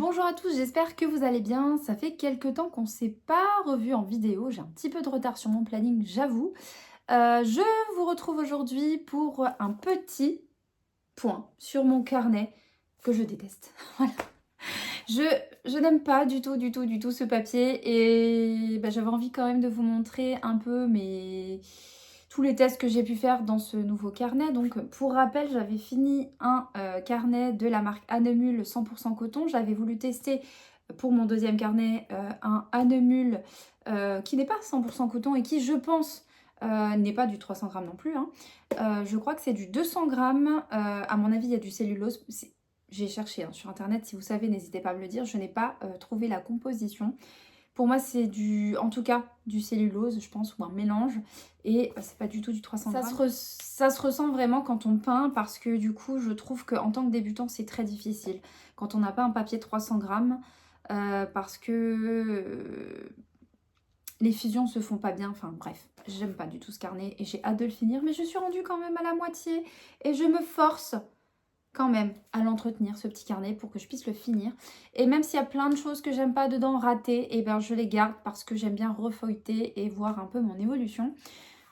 Bonjour à tous, j'espère que vous allez bien. Ça fait quelques temps qu'on ne s'est pas revu en vidéo. J'ai un petit peu de retard sur mon planning, j'avoue. Je vous retrouve aujourd'hui pour un petit point sur mon carnet que je déteste. Voilà. Je n'aime pas du tout ce papier et j'avais envie quand même de vous montrer un peu tous les tests que j'ai pu faire dans ce nouveau carnet. Donc pour rappel, j'avais fini un carnet de la marque Annemule 100% coton. J'avais voulu tester pour mon deuxième carnet un Annemule qui n'est pas 100% coton et qui, je pense, n'est pas du 300 grammes non plus. Hein. Je crois que c'est du 200 grammes. À mon avis, il y a du cellulose. J'ai cherché sur internet, si vous savez, n'hésitez pas à me le dire. Je n'ai pas trouvé la composition. Pour moi, c'est en tout cas, du cellulose, je pense, ou un mélange. Et c'est pas du tout du 300 grammes. Ça se ressent vraiment quand on peint parce que du coup, je trouve qu'en tant que débutant, c'est très difficile. Quand on n'a pas un papier 300 grammes, parce que les fusions se font pas bien. Enfin bref, j'aime pas du tout ce carnet et j'ai hâte de le finir. Mais je suis rendue quand même à la moitié et je me force quand même à l'entretenir, ce petit carnet, pour que je puisse le finir. Et même s'il y a plein de choses que j'aime pas dedans ratées, et je les garde parce que j'aime bien refeuilleter et voir un peu mon évolution.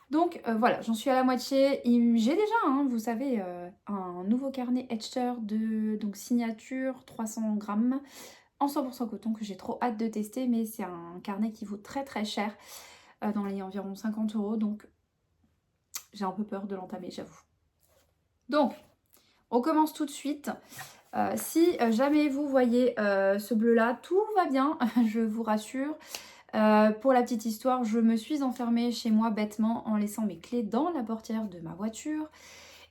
Donc voilà, j'en suis à la moitié. J'ai déjà, vous savez, un nouveau carnet Etcher de signature 300 grammes en 100% coton que j'ai trop hâte de tester, mais c'est un carnet qui vaut très très cher, dans les environ 50 €, donc j'ai un peu peur de l'entamer, j'avoue. Donc, on commence tout de suite. Si jamais vous voyez ce bleu-là, tout va bien, je vous rassure. Pour la petite histoire, je me suis enfermée chez moi bêtement en laissant mes clés dans la portière de ma voiture.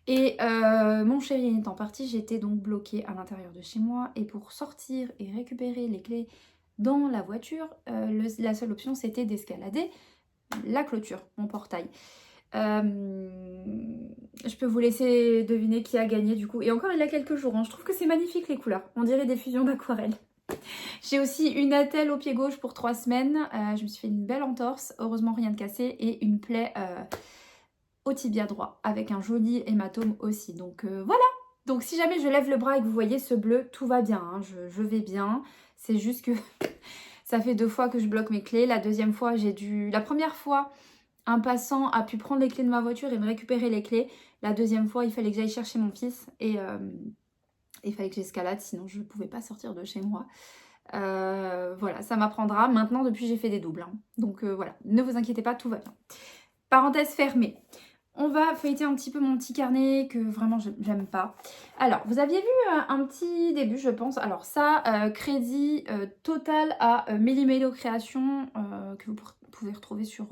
Et mon chéri étant parti, j'étais donc bloquée à l'intérieur de chez moi. Et pour sortir et récupérer les clés dans la voiture, la seule option c'était d'escalader la clôture, mon portail. Je peux vous laisser deviner qui a gagné du coup. Et encore il y a quelques jours, je trouve que c'est magnifique les couleurs. On dirait des fusions d'aquarelle. J'ai aussi une attelle au pied gauche pour 3 semaines. Je me suis fait une belle entorse, heureusement rien de cassé. Et une plaie au tibia droit avec un joli hématome aussi. Donc voilà. Donc si jamais je lève le bras et que vous voyez ce bleu, tout va bien. Je vais bien. C'est juste que ça fait 2 fois que je bloque mes clés. La deuxième fois, La première fois, un passant a pu prendre les clés de ma voiture et me récupérer les clés. La deuxième fois, il fallait que j'aille chercher mon fils et il fallait que j'escalade, sinon je ne pouvais pas sortir de chez moi. Voilà, ça m'apprendra. Maintenant, depuis, j'ai fait des doubles. Donc voilà, ne vous inquiétez pas, tout va bien. Parenthèse fermée. On va feuilleter un petit peu mon petit carnet que vraiment j'aime pas. Alors, vous aviez vu un petit début, je pense. Alors ça, crédit total à Méli-Mélo Création que vous pouvez retrouver sur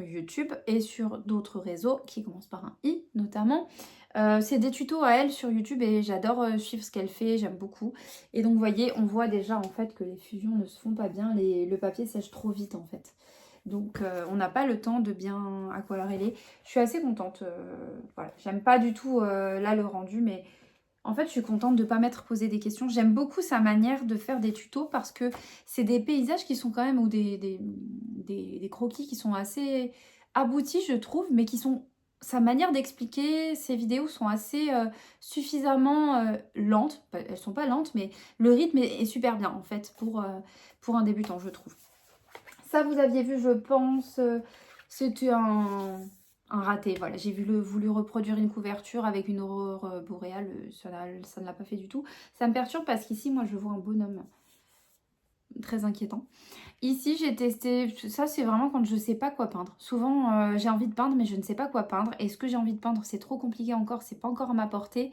YouTube et sur d'autres réseaux qui commencent par un I notamment. C'est des tutos à elle sur YouTube et j'adore suivre ce qu'elle fait, j'aime beaucoup. Et donc vous voyez, on voit déjà en fait que les fusions ne se font pas bien, le papier sèche trop vite en fait. Donc on n'a pas le temps de bien aquareller. Je suis assez contente, voilà. J'aime pas du tout là le rendu, mais en fait je suis contente de ne pas m'être posé des questions. J'aime beaucoup sa manière de faire des tutos parce que c'est des paysages qui sont quand même, ou des croquis qui sont assez aboutis je trouve, mais qui sont... Sa manière d'expliquer ses vidéos sont assez suffisamment lentes. Elles sont pas lentes, mais le rythme est super bien en fait pour un débutant, je trouve. Ça, vous aviez vu, je pense, c'était un raté. Voilà, j'ai voulu reproduire une couverture avec une aurore boréale. Ça ne l'a pas fait du tout. Ça me perturbe parce qu'ici, moi, je vois un bonhomme très inquiétant. Ici, j'ai testé... Ça, c'est vraiment quand je ne sais pas quoi peindre. Souvent, j'ai envie de peindre, mais je ne sais pas quoi peindre. Et ce que j'ai envie de peindre, c'est trop compliqué encore. C'est pas encore à ma portée.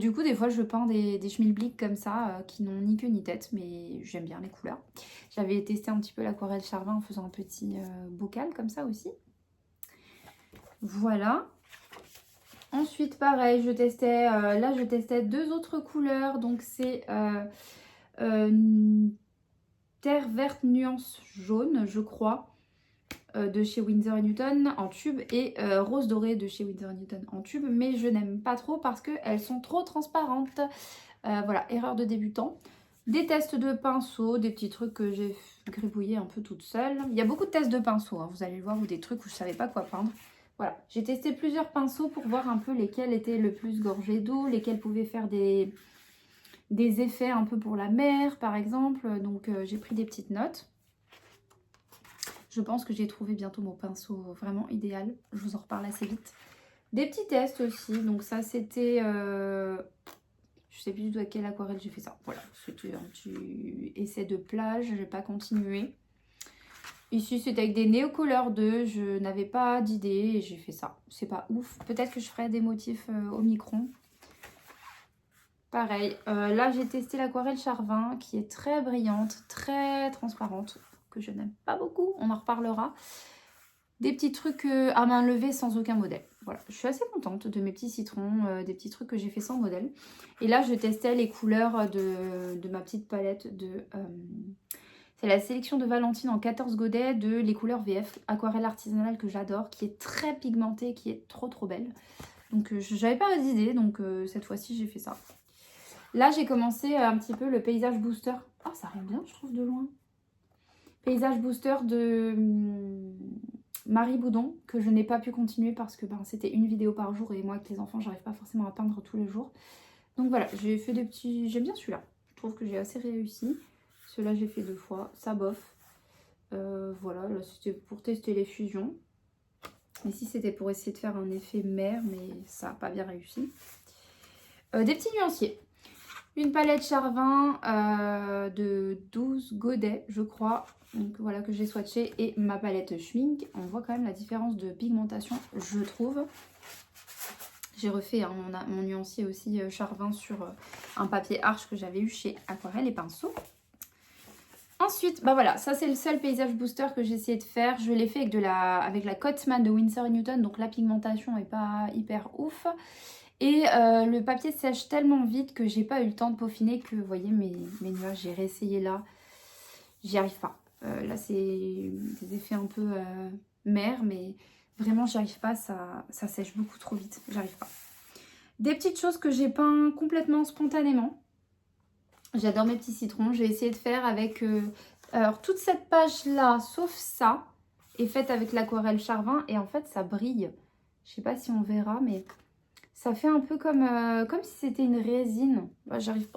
Du coup, des fois, je peins des schmilblick comme ça, qui n'ont ni queue ni tête, mais j'aime bien les couleurs. J'avais testé un petit peu l'aquarelle Charvin en faisant un petit bocal comme ça aussi. Voilà. Ensuite, pareil, je testais, là, je testais 2 autres couleurs. Donc, c'est terre verte nuance jaune, je crois, de chez Winsor & Newton en tube, et rose dorée de chez Winsor & Newton en tube, mais je n'aime pas trop parce qu'elles sont trop transparentes. Voilà, erreur de débutant. Des tests de pinceau, des petits trucs que j'ai gribouillés un peu toute seule. Il y a beaucoup de tests de pinceau, vous allez le voir, ou des trucs où je ne savais pas quoi peindre. Voilà, j'ai testé plusieurs pinceaux pour voir un peu lesquels étaient le plus gorgés d'eau, lesquels pouvaient faire des des effets un peu pour la mer par exemple. Donc j'ai pris des petites notes. Je pense que j'ai trouvé bientôt mon pinceau vraiment idéal. Je vous en reparle assez vite. Des petits tests aussi. Donc ça c'était... je sais plus du tout à quelle aquarelle j'ai fait ça. Voilà, c'était un petit essai de plage. Je n'ai pas continué. Ici c'était avec des Neocolor 2. Je n'avais pas d'idée et j'ai fait ça. C'est pas ouf. Peut-être que je ferai des motifs au micron. Pareil. Là j'ai testé l'aquarelle Charvin qui est très brillante, très transparente. Que je n'aime pas beaucoup, on en reparlera. Des petits trucs à main levée sans aucun modèle. Voilà, je suis assez contente de mes petits citrons, des petits trucs que j'ai fait sans modèle. Et là, je testais les couleurs de ma petite palette de... c'est la sélection de Valentine en 14 godets de les couleurs VF, aquarelle artisanale que j'adore, qui est très pigmentée, qui est trop belle. Donc, j'avais pas d'idée, donc cette fois-ci, j'ai fait ça. Là, j'ai commencé un petit peu le paysage booster. Oh, ça rend bien, je trouve, de loin. Paysage booster de Marie Boudon, que je n'ai pas pu continuer parce que c'était une vidéo par jour et moi avec les enfants j'arrive pas forcément à peindre tous les jours. Donc voilà, j'ai fait des petits... J'aime bien celui-là, je trouve que j'ai assez réussi. Celui-là j'ai fait 2 fois, ça bof. Voilà, là c'était pour tester les fusions. Ici c'était pour essayer de faire un effet mer mais ça n'a pas bien réussi. Des petits nuanciers. Une palette Charvin de 12 godets je crois. Donc voilà que j'ai swatché et ma palette Schmink. On voit quand même la différence de pigmentation, je trouve. J'ai refait hein, mon nuancier aussi Charvin sur un papier arche que j'avais eu chez Aquarelle et Pinceau. Ensuite, bah voilà, ça c'est le seul paysage booster que j'ai essayé de faire. Je l'ai fait avec la Cotman de Winsor & Newton, donc la pigmentation n'est pas hyper ouf. Et le papier sèche tellement vite que j'ai pas eu le temps de peaufiner que vous voyez mes nuages, j'ai réessayé là, j'y arrive pas. Là c'est des effets un peu mer, mais vraiment j'y arrive pas, ça sèche beaucoup trop vite, j'arrive pas. Des petites choses que j'ai peint complètement spontanément. J'adore mes petits citrons, j'ai essayé de faire avec... alors toute cette page là, sauf ça, est faite avec l'aquarelle Charvin et en fait ça brille. Je sais pas si on verra mais... Ça fait un peu comme si c'était une résine.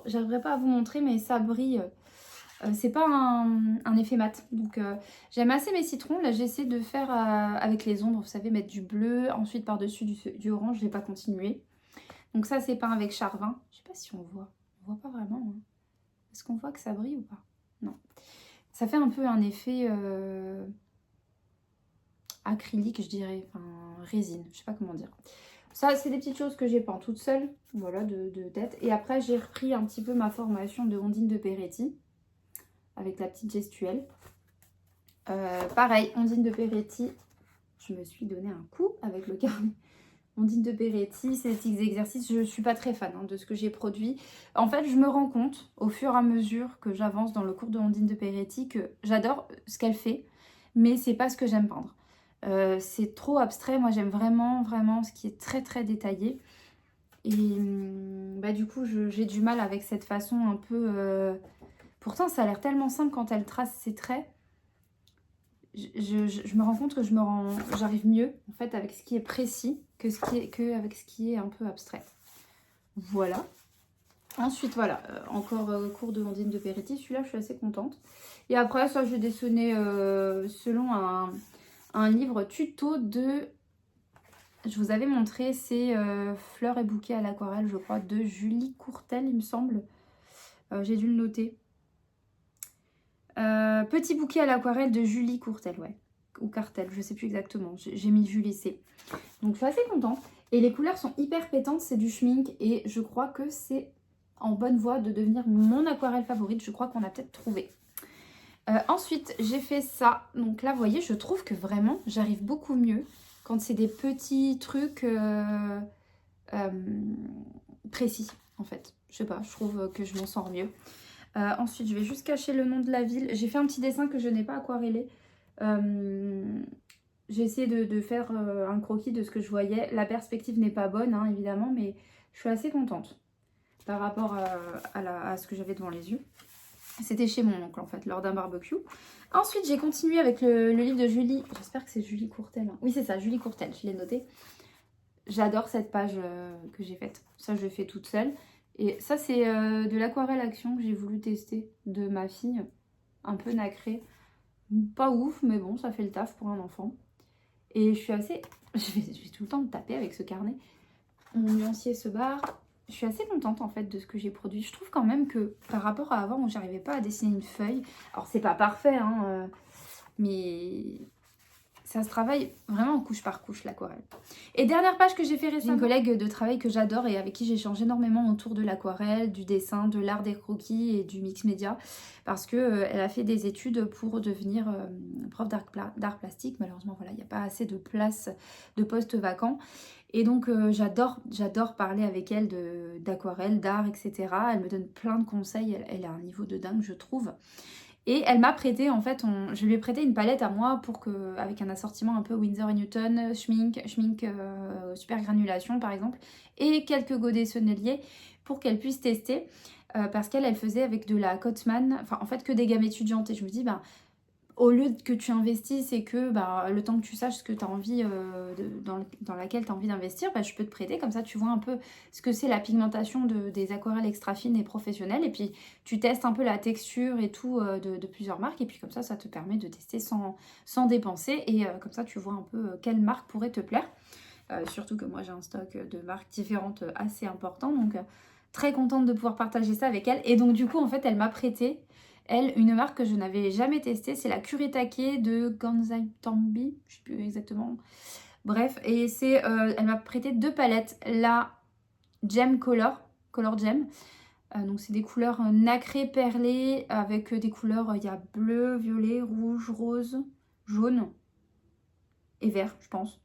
J'arriverai pas à vous montrer, mais ça brille. C'est pas un effet mat. Donc j'aime assez mes citrons. Là j'essaie de faire avec les ombres, vous savez, mettre du bleu, ensuite par-dessus du orange. Je vais pas continuer. Donc ça c'est peint avec Charvin. Je sais pas si on voit. On voit pas vraiment. Hein. Est-ce qu'on voit que ça brille ou pas? Non. Ça fait un peu un effet acrylique, je dirais. Enfin, résine. Je sais pas comment dire. Ça, c'est des petites choses que j'ai peint toute seule, voilà, de tête. Et après, j'ai repris un petit peu ma formation de Ondine de Peretti, avec la petite gestuelle. Pareil, Ondine de Peretti, je me suis donné un coup avec le carnet. Ondine de Peretti, ces petits exercices, je ne suis pas très fan hein, de ce que j'ai produit. En fait, je me rends compte, au fur et à mesure que j'avance dans le cours de Ondine de Peretti, que j'adore ce qu'elle fait, mais c'est pas ce que j'aime peindre. C'est trop abstrait, moi j'aime vraiment ce qui est très détaillé et du coup j'ai du mal avec cette façon un peu pourtant ça a l'air tellement simple quand elle trace ses traits. Je me rends compte que j'arrive mieux en fait avec ce qui est précis avec ce qui est un peu abstrait. Voilà. Ensuite voilà, encore cours de Ondine de Peretti, celui-là je suis assez contente. Et après ça je vais dessiner selon un livre tuto de... Je vous avais montré, c'est Fleurs et bouquets à l'aquarelle, je crois, de Julie Courtel, il me semble. J'ai dû le noter. Petit bouquet à l'aquarelle de Julie Courtel, ouais. Ou Cartel, je sais plus exactement. J'ai mis Julie C. Donc je suis assez contente. Et les couleurs sont hyper pétantes, c'est du schmink. Et je crois que c'est en bonne voie de devenir mon aquarelle favorite. Je crois qu'on a peut-être trouvé. Ensuite, j'ai fait ça. Donc là, vous voyez, je trouve que vraiment, j'arrive beaucoup mieux quand c'est des petits trucs précis, en fait. Je sais pas, je trouve que je m'en sors mieux. Ensuite, je vais juste cacher le nom de la ville. J'ai fait un petit dessin que je n'ai pas aquarellé. J'ai essayé de faire un croquis de ce que je voyais. La perspective n'est pas bonne, hein, évidemment, mais je suis assez contente par rapport à ce que j'avais devant les yeux. C'était chez mon oncle en fait, lors d'un barbecue. Ensuite, j'ai continué avec le livre de Julie. J'espère que c'est Julie Courtel. Hein. Oui, c'est ça, Julie Courtel, je l'ai noté. J'adore cette page que j'ai faite. Ça, je l'ai fait toute seule. Et ça, c'est de l'aquarelle action que j'ai voulu tester de ma fille. Un peu nacré. Pas ouf, mais bon, ça fait le taf pour un enfant. Et je suis assez... Je vais tout le temps me taper avec ce carnet. Mon nuancier se barre. Je suis assez contente en fait de ce que j'ai produit. Je trouve quand même que par rapport à avant où j'arrivais pas à dessiner une feuille, alors c'est pas parfait, hein, mais ça se travaille vraiment couche par couche l'aquarelle. Et dernière page que j'ai fait récemment, une collègue de travail que j'adore et avec qui j'échange énormément autour de l'aquarelle, du dessin, de l'art des croquis et du mix média, parce que elle a fait des études pour devenir prof d'art plastique. Malheureusement voilà, il n'y a pas assez de place de postes vacants. Et donc j'adore parler avec elle d'aquarelle, d'art, etc. Elle me donne plein de conseils, elle a un niveau de dingue je trouve. Et elle m'a prêté, en fait, je lui ai prêté une palette à moi pour que, avec un assortiment un peu Winsor & Newton, schmink super granulation par exemple, et quelques godets sonneliers pour qu'elle puisse tester, parce qu'elle faisait avec de la Cotman, enfin en fait que des gammes étudiantes. Et je me dis, ben, au lieu que tu investisses et que le temps que tu saches ce que tu as envie, dans laquelle tu as envie d'investir, je peux te prêter, comme ça tu vois un peu ce que c'est la pigmentation des aquarelles extra fines et professionnelles, et puis tu testes un peu la texture et tout de plusieurs marques, et puis comme ça te permet de tester sans dépenser, et comme ça tu vois un peu quelle marque pourrait te plaire. Surtout que moi j'ai un stock de marques différentes assez important, donc très contente de pouvoir partager ça avec elle. Et donc du coup en fait elle m'a prêté, elle, une marque que je n'avais jamais testée, c'est la Kuretake de Gansai Tambi, je sais plus exactement. Bref, et c'est, elle m'a prêté 2 palettes, la Gem Color Gem. Donc c'est des couleurs nacrées, perlées, avec des couleurs, il y a bleu, violet, rouge, rose, jaune et vert, je pense.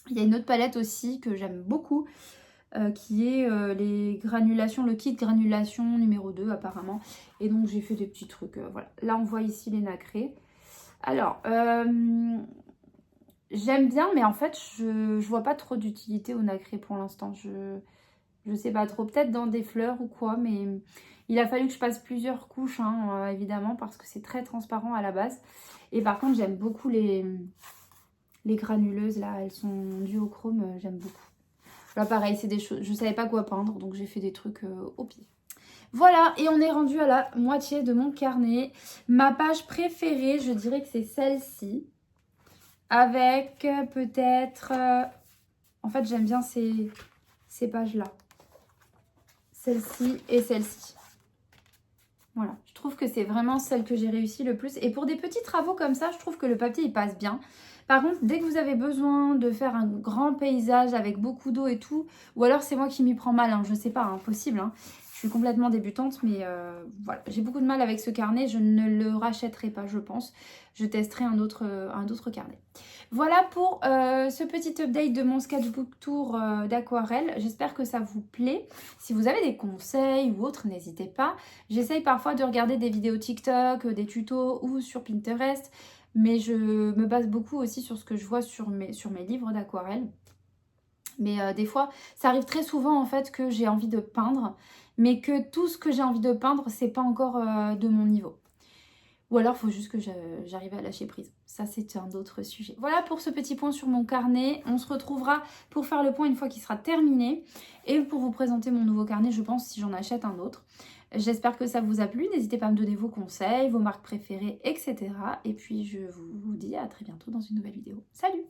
Il y a une autre palette aussi que j'aime beaucoup, qui est les granulations, le kit granulation numéro 2 apparemment. Et donc j'ai fait des petits trucs, voilà. Là on voit ici les nacrés. Alors, j'aime bien, mais en fait je vois pas trop d'utilité au nacré pour l'instant. Je sais pas trop, peut-être dans des fleurs ou quoi, mais il a fallu que je passe plusieurs couches, hein, évidemment, parce que c'est très transparent à la base. Et par contre j'aime beaucoup les granuleuses là, elles sont duochrome, j'aime beaucoup. Là pareil, c'est des choses, je savais pas quoi peindre, donc j'ai fait des trucs au pif. Voilà, et on est rendu à la moitié de mon carnet. Ma page préférée, je dirais que c'est celle-ci. Avec peut-être... en fait, j'aime bien ces pages-là. Celle-ci et celle-ci. Voilà, je trouve que c'est vraiment celle que j'ai réussi le plus. Et pour des petits travaux comme ça, je trouve que le papier, il passe bien. Par contre, dès que vous avez besoin de faire un grand paysage avec beaucoup d'eau et tout, ou alors c'est moi qui m'y prends mal, hein, je sais pas, impossible. Hein. Je suis complètement débutante, mais voilà, j'ai beaucoup de mal avec ce carnet. Je ne le rachèterai pas, je pense. Je testerai un autre carnet. Voilà pour ce petit update de mon sketchbook tour d'aquarelle. J'espère que ça vous plaît. Si vous avez des conseils ou autres, n'hésitez pas. J'essaye parfois de regarder des vidéos TikTok, des tutos ou sur Pinterest. Mais je me base beaucoup aussi sur ce que je vois sur mes livres d'aquarelle. Mais des fois, ça arrive très souvent en fait que j'ai envie de peindre, mais que tout ce que j'ai envie de peindre, c'est pas encore de mon niveau. Ou alors, il faut juste que j'arrive à lâcher prise. Ça, c'est un autre sujet. Voilà pour ce petit point sur mon carnet. On se retrouvera pour faire le point une fois qu'il sera terminé. Et pour vous présenter mon nouveau carnet, je pense, si j'en achète un autre. J'espère que ça vous a plu. N'hésitez pas à me donner vos conseils, vos marques préférées, etc. Et puis, je vous dis à très bientôt dans une nouvelle vidéo. Salut!